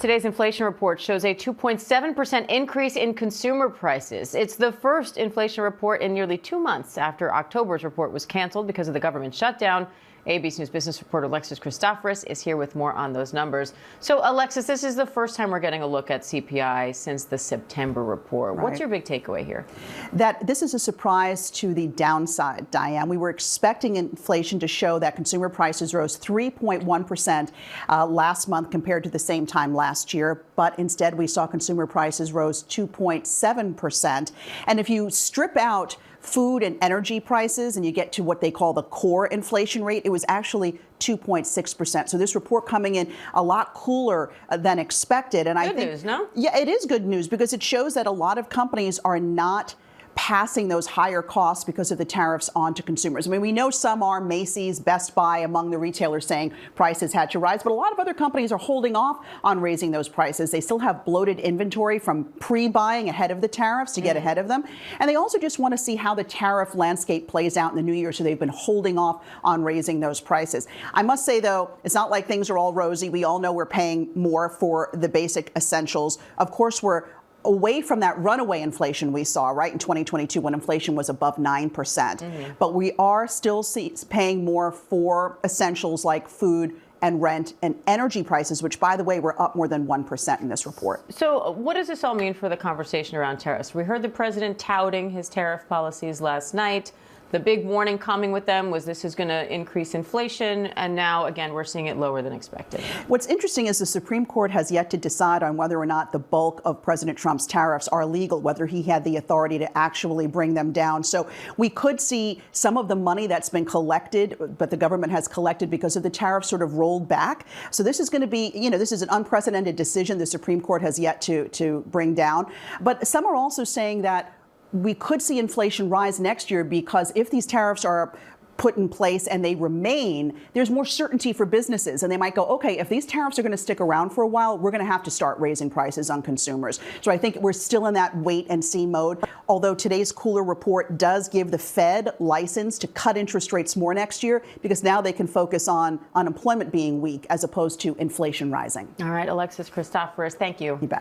Today's inflation report shows a 2.7% increase in consumer prices. It's the first inflation report in nearly 2 months after October's report was canceled because of the government shutdown. ABC News business reporter Alexis Christoforous is here with more on those numbers. So, Alexis, this is the first time we're getting a look at CPI since the September report. Right. What's your big takeaway here? That this is a surprise to the downside, Diane. We were expecting inflation to show that consumer prices rose 3.1% last month compared to the same time last year. But instead, we saw consumer prices rose 2.7%. And if you strip out food and energy prices and you get to what they call the core inflation rate, it was actually 2.6%. So this report coming in a lot cooler than expected. And good news, no? Yeah, it is good news because it shows that a lot of companies are not passing those higher costs because of the tariffs on to consumers. I mean, we know some are, Macy's, Best Buy, among the retailers saying prices had to rise, but a lot of other companies are holding off on raising those prices. They still have bloated inventory from pre-buying ahead of the tariffs to get ahead of them. And they also just want to see how the tariff landscape plays out in the new year, so they've been holding off on raising those prices. I must say, though, it's not like things are all rosy. We all know we're paying more for the basic essentials. Of course, we're away from that runaway inflation we saw, right, in 2022 when inflation was above 9%. But we are still paying more for essentials like food and rent and energy prices, which, by the way, were up more than 1% in this report. So what does this all mean for the conversation around tariffs? We heard the president touting his tariff policies last night. The big warning coming with them was this is going to increase inflation, and now, again, we're seeing it lower than expected. What's interesting is the Supreme Court has yet to decide on whether or not the bulk of President Trump's tariffs are legal, whether he had the authority to actually bring them down. So we could see some of the money that's been collected, but the government has collected because of the tariffs, sort of rolled back. So this is going to be, this is an unprecedented decision the Supreme Court has yet to bring down. But some are also saying that we could see inflation rise next year because if these tariffs are put in place and they remain, there's more certainty for businesses. And they might go, okay, if these tariffs are going to stick around for a while, we're going to have to start raising prices on consumers. So I think we're still in that wait and see mode. Although today's cooler report does give the Fed license to cut interest rates more next year because now they can focus on unemployment being weak as opposed to inflation rising. All right, Alexis Christoforous, thank you. You bet.